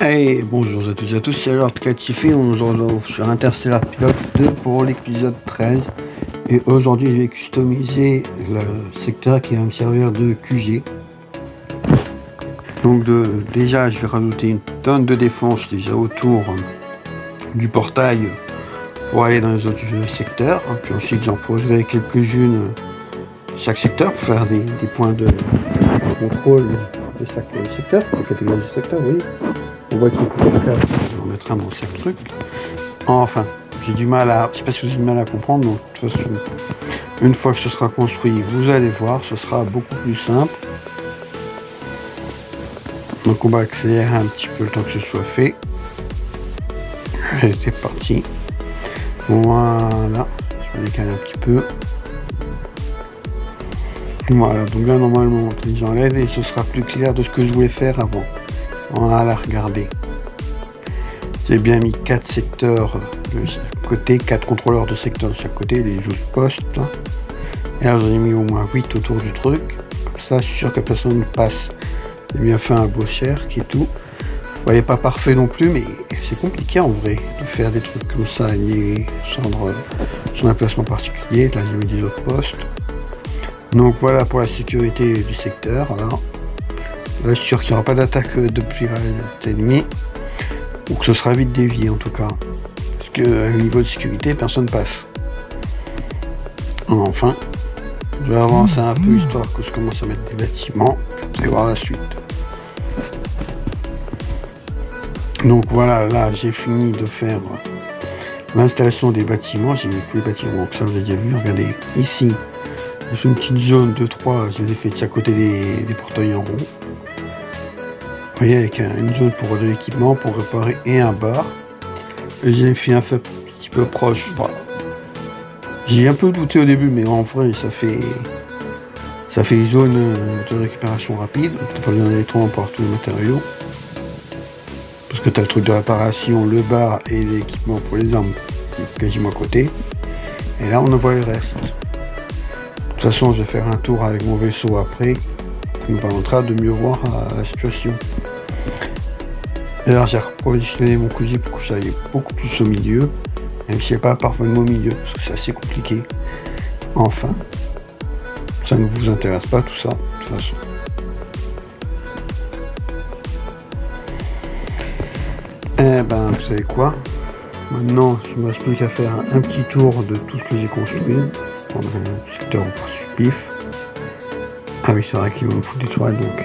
Hey, bonjour à tous et à tous, c'est alors Catifé, on se retrouve sur Interstellar Pilote 2 pour l'épisode 13. Et aujourd'hui je vais customiser le secteur qui va me servir de QG. Donc déjà je vais rajouter une tonne de défense déjà autour du portail pour aller dans les autres secteurs. Puis ensuite j'en poserai quelques-unes chaque secteur pour faire des points de contrôle de chaque secteur, la catégorie du secteur, oui. On voit qu'il faut faire, on mettra dans chaque truc. Enfin, j'ai du mal à, je sais pas si vous avez du mal à comprendre, donc de toute façon, une fois que ce sera construit, vous allez voir, ce sera beaucoup plus simple. Donc on va accélérer un petit peu le temps que ce soit fait. Allez, c'est parti. Voilà, je vais décaler un petit peu. Voilà, donc là normalement, j'enlève et ce sera plus clair de ce que je voulais faire avant. Voilà, regardez. J'ai bien mis 4 secteurs de chaque côté, 4 contrôleurs de secteur de chaque côté, les 12 postes. Et là, j'en ai mis au moins 8 autour du truc. Comme ça, je suis sûr que personne ne passe. J'ai bien fait un beau cercle et tout. Vous voyez, pas parfait non plus, mais c'est compliqué en vrai de faire des trucs comme ça, sans un placement particulier. Là, j'ai mis des autres postes. Donc voilà pour la sécurité du secteur. Alors, là, je suis sûr qu'il n'y aura pas d'attaque depuis l'ennemi, ou que ce sera vite dévié en tout cas, parce que au niveau de sécurité, personne passe. Enfin, je vais avancer un peu histoire que je commence à mettre des bâtiments, et voir la suite. Donc voilà, là j'ai fini de faire l'installation des bâtiments, j'ai mis tous les bâtiments, donc ça vous avez déjà vu, regardez, ici, dans une petite zone de 3, je les ai fait de chaque côté des portails en rond. Vous voyez, avec une zone pour de l'équipement, pour réparer et un bar. J'ai fait un petit peu proche. Voilà. J'ai un peu douté au début, mais en vrai, ça fait une zone de récupération rapide. T'as pas besoin d'aller trop emporter tous les matériaux. Parce que t'as le truc de réparation, le bar et l'équipement pour les armes quasiment à côté. Et là, on envoie le reste. De toute façon, je vais faire un tour avec mon vaisseau après. Qui me permettra de mieux voir la situation. D'ailleurs, j'ai repositionné mon cousin pour que ça aille beaucoup plus au milieu, même si c'est pas parfaitement au milieu, parce que c'est assez compliqué. Enfin, ça ne vous intéresse pas tout ça, de toute façon. Eh ben, vous savez quoi? Maintenant, il me reste plus qu'à faire un petit tour de tout ce que j'ai construit, prendre un secteur au pif. Ah oui, c'est vrai qu'il va me foutre des toiles, donc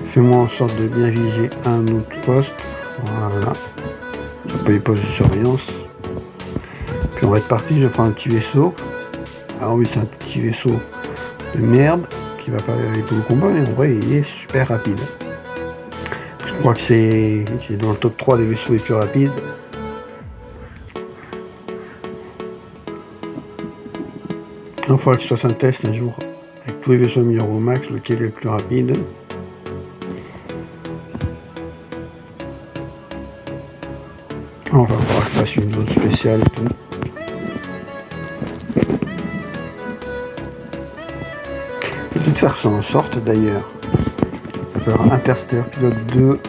fais-moi en sorte de bien viser un autre poste. Voilà. Ça peut les postes de surveillance. Puis on va être parti, je vais prendre un petit vaisseau. Alors oui, c'est un petit vaisseau de merde qui va pas aller tout le combat, mais en vrai, il est super rapide. Je crois que c'est dans le top 3 des vaisseaux les plus rapides. Il faudra que je fasse un test un jour. Avec tous les vaisseaux mis au max, lequel est le plus rapide. Enfin, il faudra que je fasse une zone spéciale et tout. Je vais peut-être faire ça en sorte d'ailleurs. Faire Interstellar Pilote 2,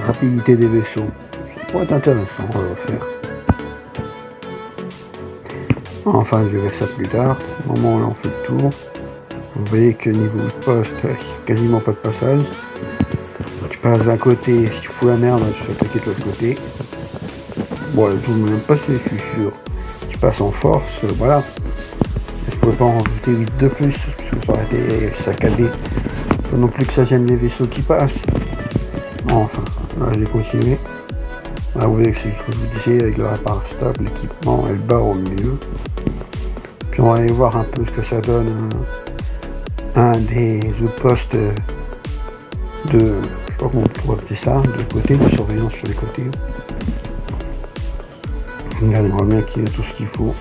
rapidité des vaisseaux. Ça pourrait être intéressant, on va le faire. Enfin, je verrai ça plus tard. Au moment où là on fait le tour. Vous voyez que niveau poste, quasiment pas de passage. Tu passes d'un côté, si tu fous la merde, tu fais attaquer de l'autre côté. Bon, je ne veux même pas passer, je suis sûr. Tu passes en force, voilà. Je ne pouvais pas en rajouter 8 de plus, parce que ça aurait été saccadé. Il faut non plus que ça gêne les vaisseaux qui passent. Enfin, là j'ai continué. Là, vous voyez que c'est ce que je vous disais, avec le réparage stable, l'équipement et le bar au milieu. Puis on va aller voir un peu ce que ça donne. Un des autres postes de, je sais pas comment on pourrait appeler ça, de côté, de surveillance sur les côtés. Regardez, on voit bien qu'il y a tout ce qu'il faut.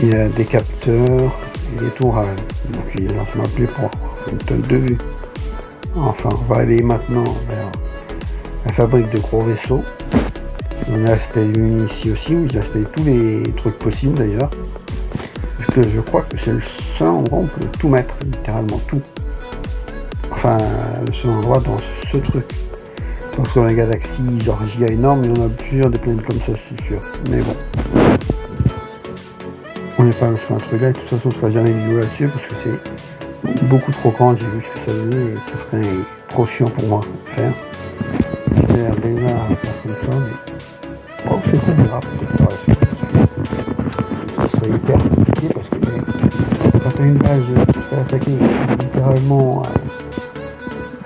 Il y a des capteurs et des tourelles. Donc il y a lancement appelé pour une tonne de vue. Enfin, on va aller maintenant vers la fabrique de gros vaisseaux. On a installé une ici aussi, où j'ai installé tous les trucs possibles d'ailleurs. Parce que je crois que c'est le seul endroit où on peut tout mettre, littéralement tout. Enfin, le seul endroit dans ce truc. Sauf sur un Galaxy, genre giga énorme, il y en a plusieurs des planètes comme ça, c'est sûr. Mais bon. On n'est pas sur un truc là, de toute façon, je ne ferai jamais de vidéo là-dessus parce que c'est beaucoup trop grand, j'ai vu ce que ça donnait et ce serait trop chiant pour moi à faire. J'ai l'air déjà à faire comme ça, mais bon, c'est qu'on verra peut-être par la suite. Ça serait hyper compliqué parce que quand tu as une base qui se fait attaquer littéralement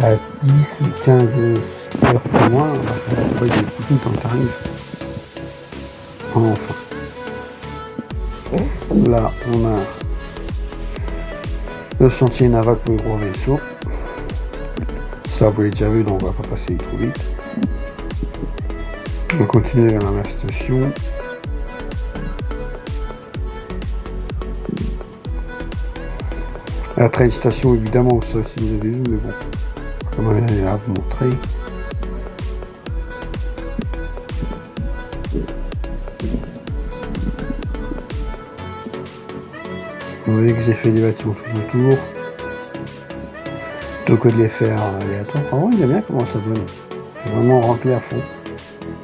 à 10 ou 15 heures pour moi, on va trouver des petits quand tu arrives. Enfin. Là, on a le chantier naval pour les gros vaisseaux. Ça, vous l'avez déjà vu, donc on va pas passer trop vite. On continue vers la station. La train station, évidemment, ça aussi vous avez vu, mais bon, comme on est là, vous montrer. Vous voyez que j'ai fait des bâtiments tout autour. Plutôt que de les faire aléatoires. Ah oui, il y a bien comment ça donne. C'est vraiment rempli à fond.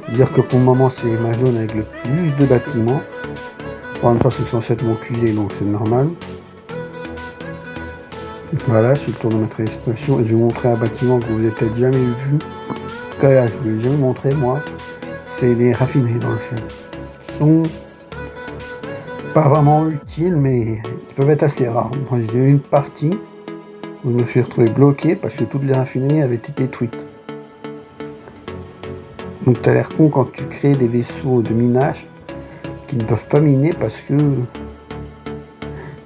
Dire que pour le moment, c'est ma zone avec le plus de bâtiments. En même temps, c'est censé être mon QG, donc c'est normal. Voilà, je suis le tour de ma station et je vais vous montrer un bâtiment que vous n'avez peut-être jamais vu. En tout cas, je ne vous l'ai jamais montré, moi. C'est des raffineries dans le ciel. Ils sont pas vraiment utiles, mais ils peuvent être assez rares. Moi, j'ai eu une partie où je me suis retrouvé bloqué parce que toutes les raffineries avaient été détruites. Donc, tu as l'air con quand tu crées des vaisseaux de minage qui ne peuvent pas miner parce que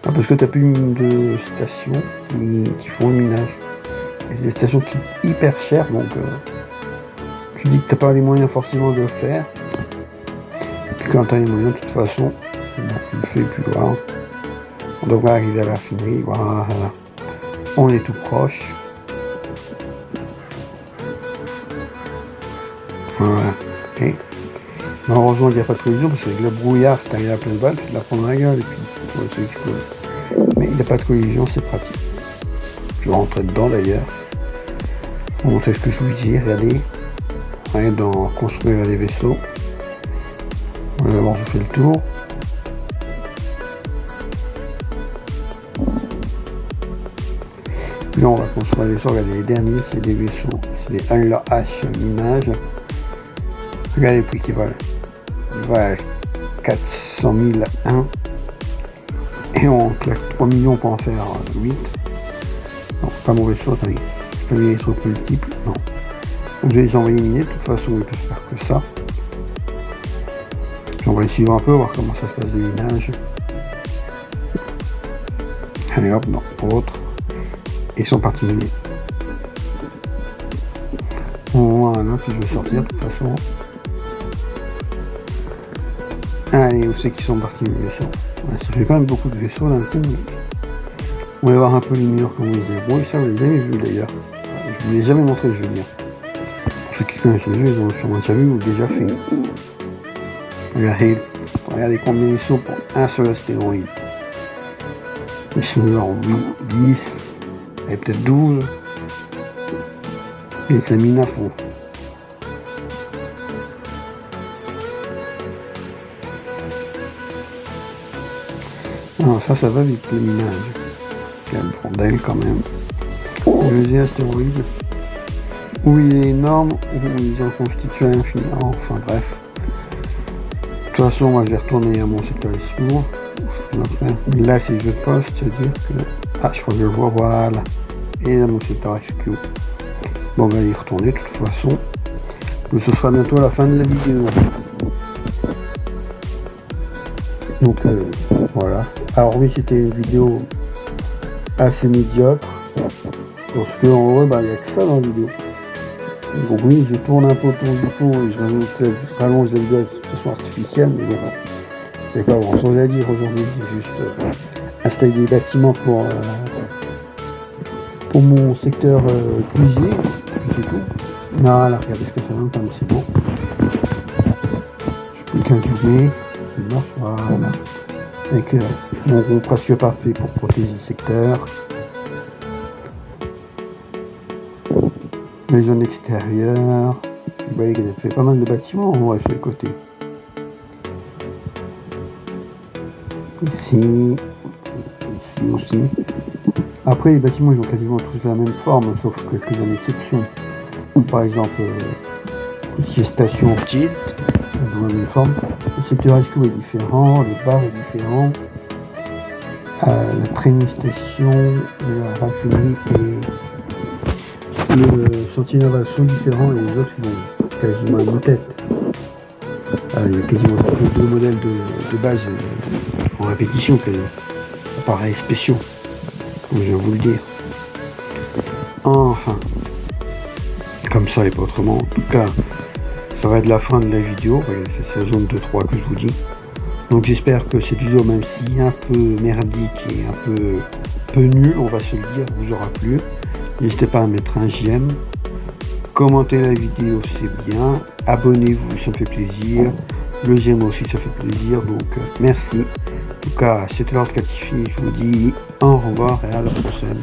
tu n'as plus de stations qui font le minage. Et c'est des stations qui sont hyper chères, donc tu dis que tu n'as pas les moyens forcément de le faire. Et puis quand tu as les moyens, de toute façon, tu le fais plus loin. On devrait arriver à la raffinerie, voilà. On est tout proche. Voilà. Et heureusement il n'y a pas de collision parce qu'avec le brouillard, tu arrives à pleine balle, tu te la prends dans la gueule et puis tu vas s'exploser. Mais il n'y a pas de collision, c'est pratique. Je vais rentrer dedans d'ailleurs. Pour montrer ce que je vous dis, regardez. On est dans construire les vaisseaux. D'abord je fais le tour. Puis on va construire les vaisseaux, regardez les derniers, c'est des vaisseaux, c'est des H minage. Regardez les prix qui valent. Ils valent 400 001. Et on claque 3 millions pour en faire 8. Non, pas mauvais choix, attendez. Je peux les vaisseaux multiples, non. Donc je vais les envoyer miner, de toute façon ils peuvent faire que ça. Puis on va les suivre un peu, voir comment ça se passe le minage. Allez hop, non, autre. Et ils sont partis miner. Voilà, puis je vais sortir de toute façon. Allez, où c'est qu'ils sont partis les vaisseaux? Ouais, ça fait quand même beaucoup de vaisseaux d'un coup. Mais on va voir un peu les mineurs comment ils se débrouillent. Ça, vous l'avez jamais vu d'ailleurs. Je vous l'ai jamais montré, je veux dire. Pour ceux qui connaissent le jeu, ils ont sûrement déjà vu ou déjà fait. Regardez combien ils sont pour un seul astéroïde. Ils sont genre 8, 10, et peut-être 12. Et ça mine à fond. Alors ça va vite le minage. Quel bordel quand même. Le deuxième astéroïde. Où il est énorme, où ils en constituent à l'infini. Enfin bref. De toute façon, moi je vais retourner à mon secteur discours. Là, si je poste, c'est-à-dire que. Ah, je crois que je le vois, voilà. Et là, mon secteur HQ. Bon, on va y retourner de toute façon. Mais ce sera bientôt la fin de la vidéo. Donc, voilà. Alors, oui, c'était une vidéo assez médiocre. Parce qu'en vrai, il n'y a que ça dans la vidéo. Donc, oui, je tourne un peu autour du pot et je rallonge la vidéo de façon artificielle. Mais bon, c'est pas grand chose à dire aujourd'hui. J'ai juste installé des bâtiments pour mon secteur cuisinier. C'est tout. Voilà, regardez ce que ça donne comme c'est beau. Je peux qu'un jumelé. Il marche, voilà. Avec mon rond presque parfait pour protéger le secteur. Les zones extérieures. Vous voyez qu'elle a fait pas mal de bâtiments en vrai sur les côtés. Ici aussi. Après, les bâtiments, ils ont quasiment tous la même forme, sauf quelques exceptions. Par exemple, tout ce qui est station tilt, ils ont la même forme. Le secteur HQ est différent, le bar est différent. La training station, la raffinerie et le chantier naval sont différents et les autres ils ont quasiment la même tête. Il y a quasiment deux modèles de base en répétition, appareils spéciaux, comme je viens vous le dire. Enfin, comme ça et pas autrement. En tout cas, ça va être la fin de la vidéo. C'est la zone 2-3 que je vous dis. Donc j'espère que cette vidéo, même si un peu merdique et un peu nulle, on va se le dire, vous aura plu. N'hésitez pas à mettre un j'aime, commentez la vidéo, c'est bien, abonnez-vous, ça me fait plaisir, le j'aime aussi, ça fait plaisir, donc merci. En tout cas, c'était Lord Catifi, je vous dis au revoir et à la prochaine.